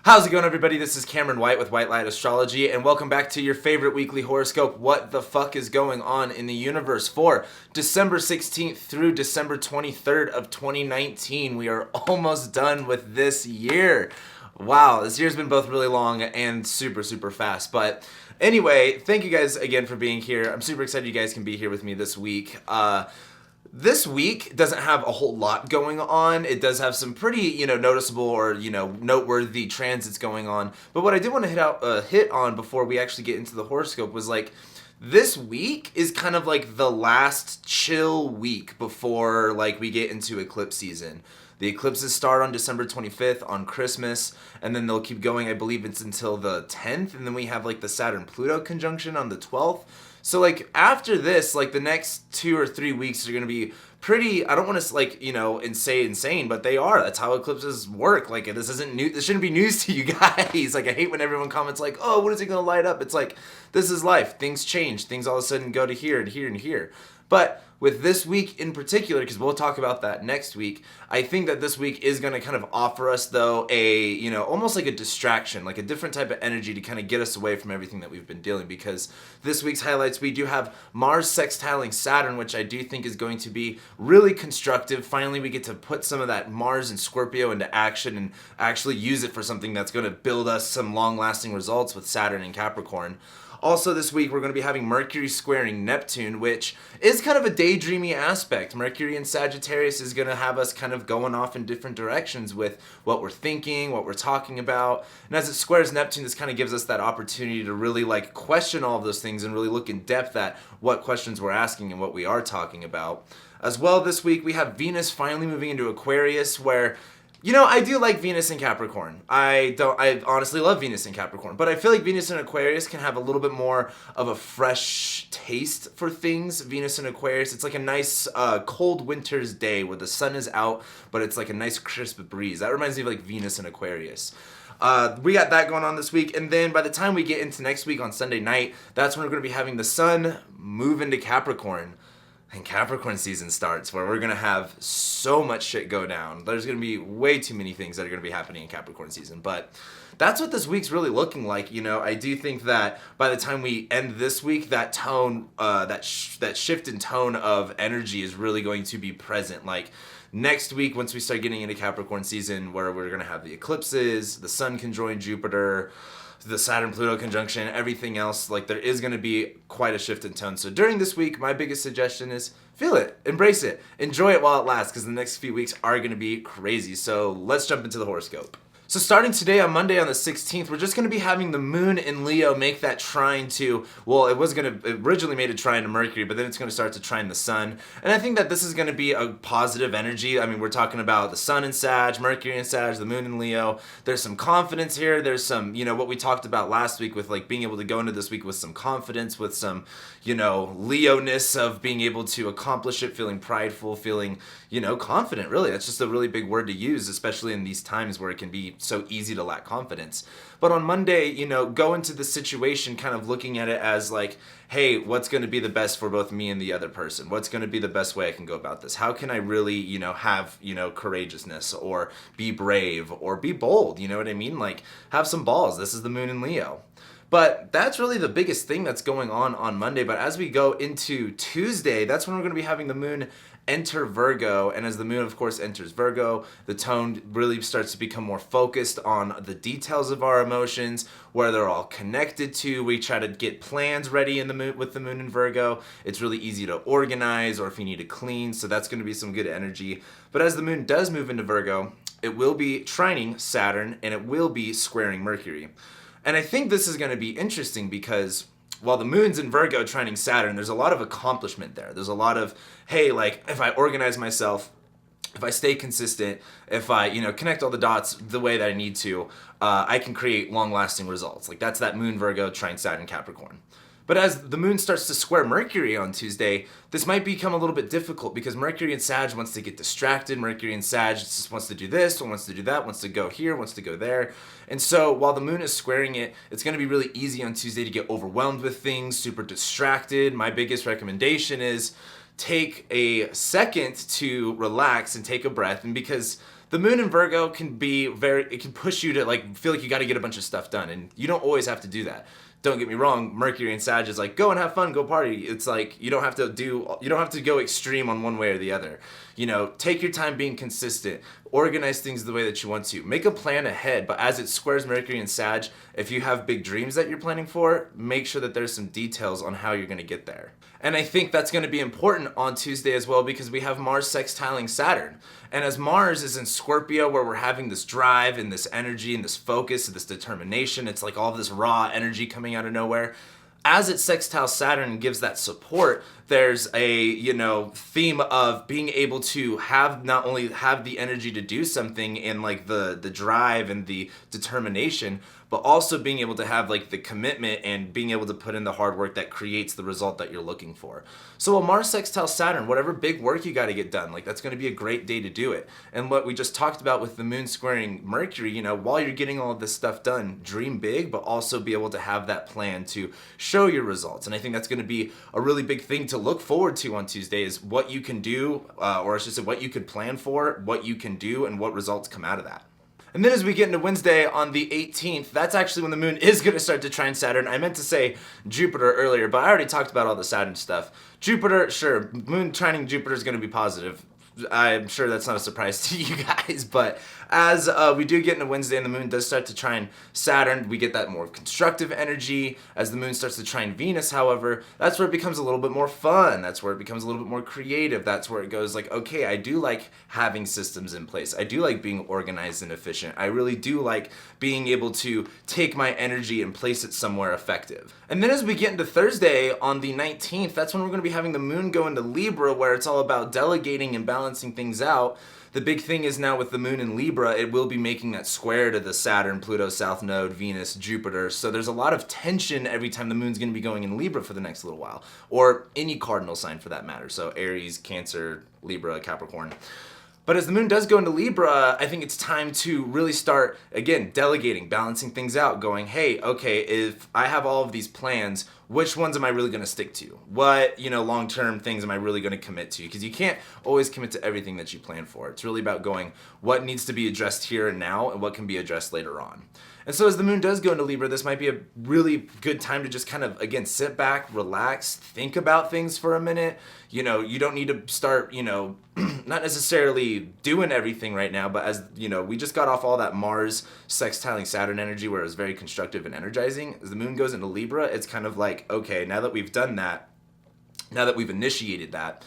How's it going, everybody? This is Cameron White with White Light Astrology, and welcome back to your favorite weekly horoscope. What the fuck is going on in the universe for December 16th through December 23rd of 2019? We are almost done with this year. Wow, this year's been both really long and super fast. But anyway, thank you guys again for being here. I'm super excited you guys can be here with me this week. This week doesn't have a whole lot going on. It does have some pretty, noticeable or, noteworthy transits going on. But what I did want to hit on before we actually get into the horoscope was like, this week is kind of like the last chill week before like we get into eclipse season. The eclipses start on December 25th on Christmas, and then they'll keep going. I believe it's until the 10th, and then we have like the Saturn-Pluto conjunction on the 12th. So like after this, like the next 2 or 3 weeks are going to be pretty, I don't want to say insane, but they are. That's how eclipses work. Like this isn't new. This shouldn't be news to you guys. Like I hate when everyone comments like, oh, when is it going to light up? It's like, this is life. Things change. Things all of a sudden go to here and here and here. But with this week in particular, because we'll talk about that next week, I think that this week is going to kind of offer us, though, almost like a distraction, like a different type of energy to kind of get us away from everything that we've been dealing. Because this week's highlights, we do have Mars sextiling Saturn, which I do think is going to be really constructive. Finally, we get to put some of that Mars and Scorpio into action and actually use it for something that's going to build us some long-lasting results with Saturn and Capricorn. Also this week, we're going to be having Mercury squaring Neptune, which is kind of a daydreamy aspect. Mercury in Sagittarius is going to have us kind of going off in different directions with what we're thinking, what we're talking about. And as it squares Neptune, this kind of gives us that opportunity to really like question all of those things and really look in depth at what questions we're asking and what we are talking about. As well, this week, we have Venus finally moving into Aquarius, where I do like Venus in Capricorn. I honestly love Venus in Capricorn, but I feel like Venus in Aquarius can have a little bit more of a fresh taste for things. Venus in Aquarius, it's like a nice cold winter's day where the sun is out, but it's like a nice crisp breeze. That reminds me of like Venus in Aquarius. We got that going on this week, and then by the time we get into next week on Sunday night, that's when we're going to be having the sun move into Capricorn. And Capricorn season starts, where we're going to have so much shit go down. There's going to be way too many things that are going to be happening in Capricorn season. But that's what this week's really looking like. I do think that by the time we end this week, that tone, that shift in tone of energy is really going to be present. Like next week, once we start getting into Capricorn season, where we're going to have the eclipses, the sun conjoin Jupiter, the Saturn-Pluto conjunction, everything else, like there is going to be quite a shift in tone. So during this week, my biggest suggestion is feel it, embrace it, enjoy it while it lasts, because the next few weeks are going to be crazy. So let's jump into the horoscope. So starting today on Monday on the 16th, we're just going to be having the moon in Leo make that trine to, it originally made a trine to Mercury, but then it's going to start to trine the sun. And I think that this is going to be a positive energy. I mean, we're talking about the sun in Sag, Mercury in Sag, the moon in Leo. There's some confidence here. There's some, what we talked about last week with like being able to go into this week with some confidence, with some, Leo-ness of being able to accomplish it, feeling prideful, feeling, confident, really. That's just a really big word to use, especially in these times where it can be so easy to lack confidence. But on Monday, go into the situation kind of looking at it as like, hey, what's going to be the best for both me and the other person? What's going to be the best way I can go about this? How can I really, have, courageousness or be brave or be bold? You know what I mean? Like have some balls. This is the moon in Leo. But that's really the biggest thing that's going on Monday. But as we go into Tuesday, that's when we're going to be having the moon enter Virgo. And as the moon, of course, enters Virgo, the tone really starts to become more focused on the details of our emotions, where they're all connected to. We try to get plans ready in the moon with the moon in Virgo. It's really easy to organize, or if you need to clean. So that's going to be some good energy. But as the moon does move into Virgo, it will be trining Saturn and it will be squaring Mercury. And I think this is going to be interesting because while the moon's in Virgo trining Saturn, there's a lot of accomplishment there. There's a lot of, hey, like if I organize myself, if I stay consistent, if I, connect all the dots the way that I need to, I can create long-lasting results. Like that's that moon Virgo trine Saturn Capricorn. But as the moon starts to square Mercury on Tuesday, this might become a little bit difficult because Mercury in Sag wants to get distracted. Mercury in Sag just wants to do this, wants to do that, wants to go here, wants to go there. And so while the moon is squaring it, it's going to be really easy on Tuesday to get overwhelmed with things, super distracted. My biggest recommendation is take a second to relax and take a breath. And because The moon in Virgo can be it can push you to like feel like you got to get a bunch of stuff done, and you don't always have to do that. Don't get me wrong, Mercury and Sag is like, go and have fun, go party. It's like, you don't have to go extreme on one way or the other. You know, take your time being consistent, organize things the way that you want to. Make a plan ahead, but as it squares Mercury and Sag, if you have big dreams that you're planning for, make sure that there's some details on how you're going to get there. And I think that's going to be important on Tuesday as well, because we have Mars sextiling Saturn. And as Mars is in Scorpio, where we're having this drive and this energy and this focus and this determination, it's like all this raw energy coming out of nowhere. As it sextiles Saturn and gives that support, there's a, theme of being able to not only have the energy to do something and like the drive and the determination, but also being able to have like the commitment and being able to put in the hard work that creates the result that you're looking for. So a Mars sextile Saturn, whatever big work you got to get done, like that's going to be a great day to do it. And what we just talked about with the moon squaring Mercury, while you're getting all of this stuff done, dream big, but also be able to have that plan to show your results. And I think that's going to be a really big thing to look forward to on Tuesday, is what you can do, or I should say what you could plan for, what you can do, and what results come out of that. And then as we get into Wednesday on the 18th, that's actually when the moon is going to start to trine Saturn. I meant to say Jupiter earlier, but I already talked about all the Saturn stuff. Jupiter, sure, moon trining Jupiter is going to be positive. I'm sure that's not a surprise to you guys, but as we do get into Wednesday and the moon does start to trine Saturn, we get that more constructive energy. As the moon starts to trine Venus, however, that's where it becomes a little bit more fun. That's where it becomes a little bit more creative. That's where it goes like, okay, I do like having systems in place. I do like being organized and efficient. I really do like being able to take my energy and place it somewhere effective. And then as we get into Thursday on the 19th, that's when we're going to be having the moon go into Libra, where it's all about delegating and balancing things out. The big thing is now with the moon in Libra, it will be making that square to the Saturn, Pluto, South Node, Venus, Jupiter. So there's a lot of tension every time the moon's going to be going in Libra for the next little while, or any cardinal sign for that matter. So Aries, Cancer, Libra, Capricorn. But as the moon does go into Libra, I think it's time to really start, again, delegating, balancing things out, going, hey, okay, if I have all of these plans, which ones am I really going to stick to? What, long-term things am I really going to commit to? Because you can't always commit to everything that you plan for. It's really about going, what needs to be addressed here and now, and what can be addressed later on. And so as the moon does go into Libra, this might be a really good time to just kind of, again, sit back, relax, think about things for a minute. You don't need to start, not necessarily doing everything right now, but as, we just got off all that Mars sextiling Saturn energy where it was very constructive and energizing. As the moon goes into Libra, it's kind of like, okay, now that we've done that, now that we've initiated that,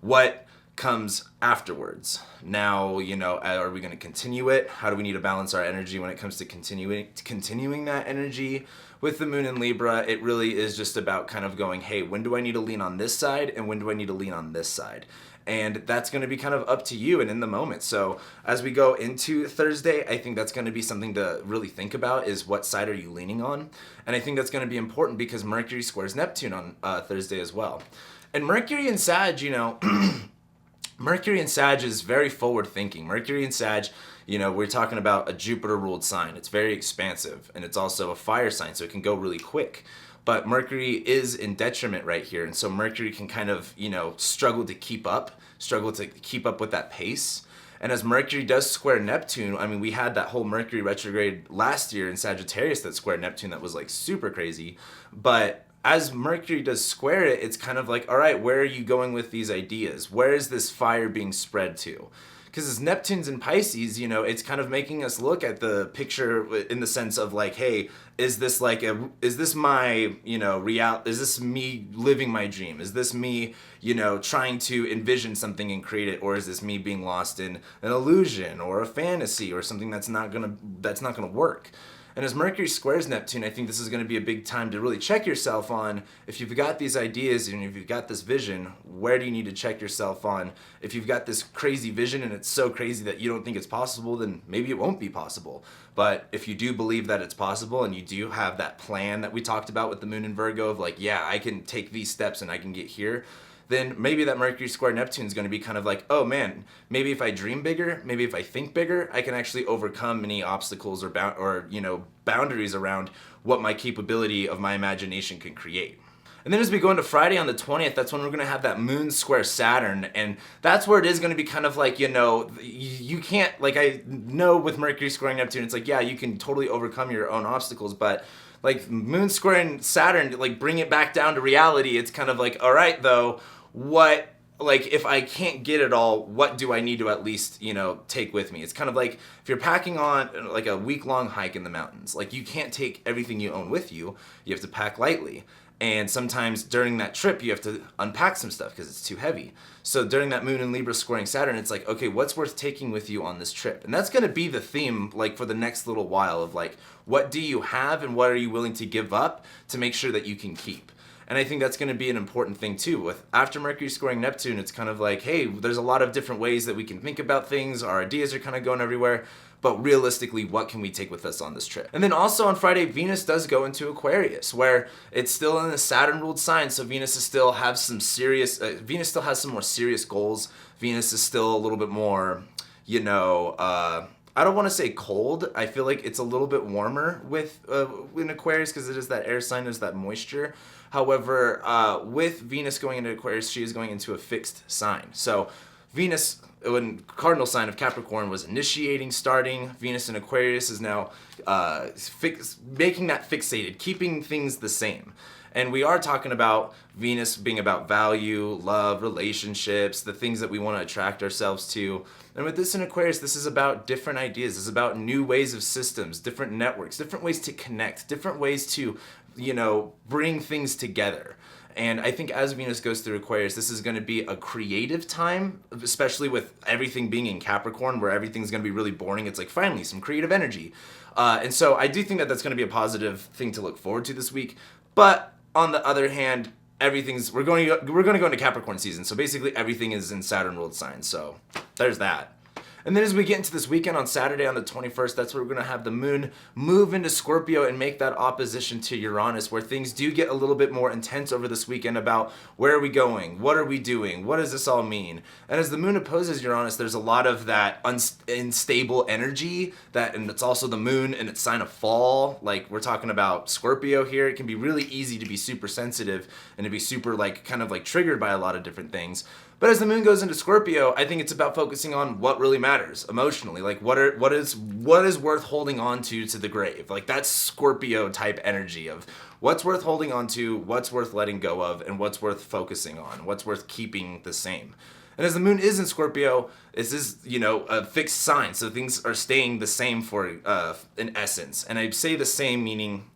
what comes afterwards? Now, are we going to continue it? How do we need to balance our energy when it comes to continuing that energy? With the moon in Libra, it really is just about kind of going, hey, when do I need to lean on this side and when do I need to lean on this side? And that's going to be kind of up to you and in the moment. So as we go into Thursday, I think that's going to be something to really think about, is what side are you leaning on? And I think that's going to be important because Mercury squares Neptune on Thursday as well. And Mercury and Sag, Mercury and Sag is very forward thinking. Mercury and Sag, we're talking about a Jupiter ruled sign. It's very expansive, and it's also a fire sign, so it can go really quick. But Mercury is in detriment right here, and so Mercury can kind of, struggle to keep up with that pace. And as Mercury does square Neptune, we had that whole Mercury retrograde last year in Sagittarius that squared Neptune that was like super crazy. But as Mercury does square it, it's kind of like, all right, where are you going with these ideas? Where is this fire being spread to? Because as Neptune's in Pisces, it's kind of making us look at the picture in the sense of like, hey, is this my, is this me living my dream? Is this me, trying to envision something and create it? Or is this me being lost in an illusion or a fantasy or something that's not gonna work? And as Mercury squares Neptune, I think this is going to be a big time to really check yourself on, if you've got these ideas and if you've got this vision, where do you need to check yourself on? If you've got this crazy vision and it's so crazy that you don't think it's possible, then maybe it won't be possible. But if you do believe that it's possible and you do have that plan that we talked about with the moon in Virgo of like, yeah, I can take these steps and I can get here, then maybe that Mercury square Neptune is going to be kind of like, oh man, maybe if I dream bigger, maybe if I think bigger, I can actually overcome any obstacles or boundaries around what my capability of my imagination can create. And then as we go into Friday on the 20th, that's when we're going to have that moon square Saturn. And that's where it is going to be kind of like, you can't, like I know with Mercury squaring Neptune, it's like, yeah, you can totally overcome your own obstacles. But like moon squaring Saturn, like bring it back down to reality. It's kind of like, all right, though, if I can't get it all, what do I need to at least, take with me? It's kind of like if you're packing on like a week-long hike in the mountains, like you can't take everything you own with you. You have to pack lightly. And sometimes during that trip, you have to unpack some stuff because it's too heavy. So during that moon in Libra squaring Saturn, it's like, okay, what's worth taking with you on this trip? And that's going to be the theme, like for the next little while of like, what do you have and what are you willing to give up to make sure that you can keep? And I think that's going to be an important thing too. With after Mercury squaring Neptune, it's kind of like, hey, there's a lot of different ways that we can think about things. Our ideas are kind of going everywhere. But realistically, what can we take with us on this trip? And then also on Friday, Venus does go into Aquarius, where it's still in a Saturn-ruled sign. So Venus still has some more serious goals. Venus is still a little bit more, I don't want to say cold. I feel like it's a little bit warmer in Aquarius because it is that air sign, there's that moisture. However, with Venus going into Aquarius, she is going into a fixed sign. So Venus, when cardinal sign of Capricorn was initiating, starting, Venus in Aquarius is now making that fixated, keeping things the same. And we are talking about Venus being about value, love, relationships, the things that we want to attract ourselves to. And with this in Aquarius, this is about different ideas. This is about new ways of systems, different networks, different ways to connect, different ways to, bring things together. And I think as Venus goes through Aquarius, this is going to be a creative time, especially with everything being in Capricorn, where everything's going to be really boring. It's like, finally, some creative energy. And so I do think that that's going to be a positive thing to look forward to this week. But on the other hand, we're going to go into Capricorn season. So basically everything is in Saturn-ruled signs. So there's that. And then as we get into this weekend on Saturday on the 21st, that's where we're going to have the moon move into Scorpio and make that opposition to Uranus, where things do get a little bit more intense over this weekend about where are we going? What are we doing? What does this all mean? And as the moon opposes Uranus, there's a lot of that unstable energy, and it's also the moon and its sign of fall. Like we're talking about Scorpio here. It can be really easy to be super sensitive and to be super kind of triggered by a lot of different things. But as the moon goes into Scorpio, I think it's about focusing on what really matters emotionally. Like what is worth holding on to the grave. Like that's Scorpio type energy of what's worth holding on to, what's worth letting go of, and what's worth focusing on, what's worth keeping the same. And as the moon is in Scorpio, this is, a fixed sign. So things are staying the same for, in essence. And I say the same meaning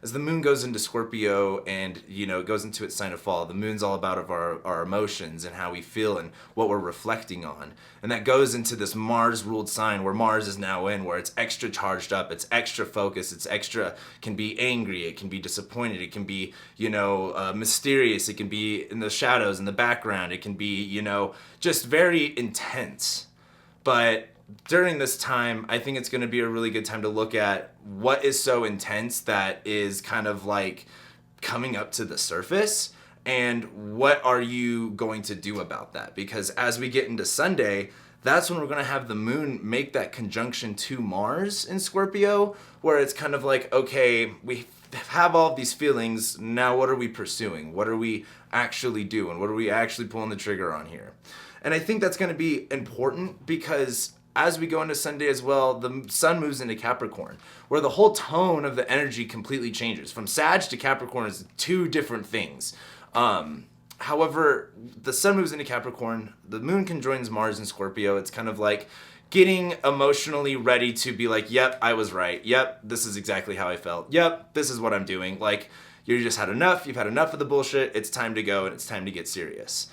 as the moon goes into Scorpio and, goes into its sign of fall, the moon's all about our emotions and how we feel and what we're reflecting on. And that goes into this Mars-ruled sign where Mars is now in, where it's extra charged up, it's extra focused, can be angry, it can be disappointed, it can be, mysterious, it can be in the shadows, in the background, it can be, just very intense. But during this time, I think it's going to be a really good time to look at what is so intense that is kind of coming up to the surface, and what are you going to do about that? Because as we get into Sunday, that's when we're going to have the moon make that conjunction to Mars in Scorpio, where it's kind of okay, we have all of these feelings, now what are we pursuing? What are we actually doing? What are we actually pulling the trigger on here? And I think that's going to be important because as we go into Sunday as well, the sun moves into Capricorn, where the whole tone of the energy completely changes. From Sag to Capricorn is two different things. However, the sun moves into Capricorn, the moon conjoins Mars in Scorpio. It's kind of getting emotionally ready to be yep, I was right. Yep, this is exactly how I felt. Yep, this is what I'm doing. You just had enough. You've had enough of the bullshit. It's time to go and it's time to get serious.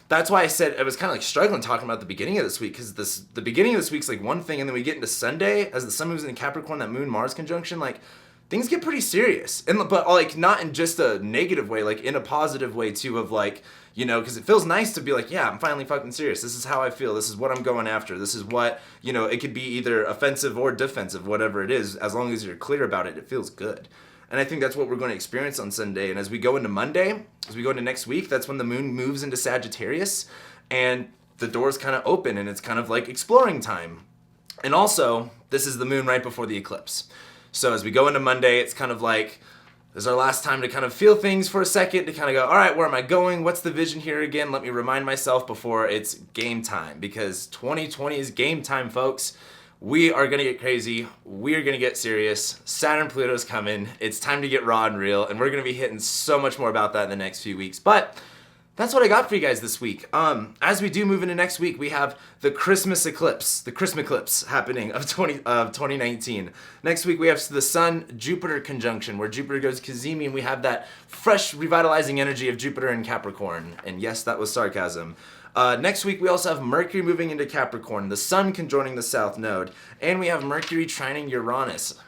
That's why I said I was kind of struggling talking about the beginning of this week, because the beginning of this week's one thing, and then we get into Sunday as the sun moves into Capricorn, that moon-Mars conjunction, things get pretty serious. But not in just a negative way, in a positive way too, of because it feels nice to be yeah, I'm finally fucking serious. This is how I feel. This is what I'm going after. This is what, it could be either offensive or defensive, whatever it is. As long as you're clear about it, it feels good. And I think that's what we're going to experience on Sunday. And as we go into Monday, as we go into next week, that's when the moon moves into Sagittarius and the doors kind of open and it's kind of exploring time. And also, this is the moon right before the eclipse. So as we go into Monday, it's kind of This is our last time to kind of feel things for a second, to kind of go, all right, where am I going? What's the vision here again? Let me remind myself before it's game time, because 2020 is game time, folks. We are going to get crazy. We are going to get serious. Saturn Pluto's coming. It's time to get raw and real, and we're going to be hitting so much more about that in the next few weeks. But that's what I got for you guys this week. As we do move into next week, we have the Christmas Eclipse happening of 2019. Next week we have the Sun-Jupiter conjunction, where Jupiter goes Cazimi, and we have that fresh, revitalizing energy of Jupiter in Capricorn. And yes, that was sarcasm. Next week we also have Mercury moving into Capricorn, the Sun conjoining the South Node, and we have Mercury trining Uranus.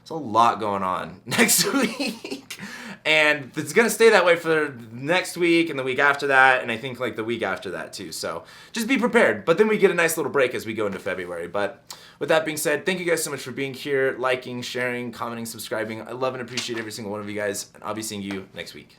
There's a lot going on next week. And it's going to stay that way for next week and the week after that, and I think like the week after that too. So just be prepared. But then we get a nice little break as we go into February. But with that being said, thank you guys so much for being here, liking, sharing, commenting, subscribing. I love and appreciate every single one of you guys, and I'll be seeing you next week.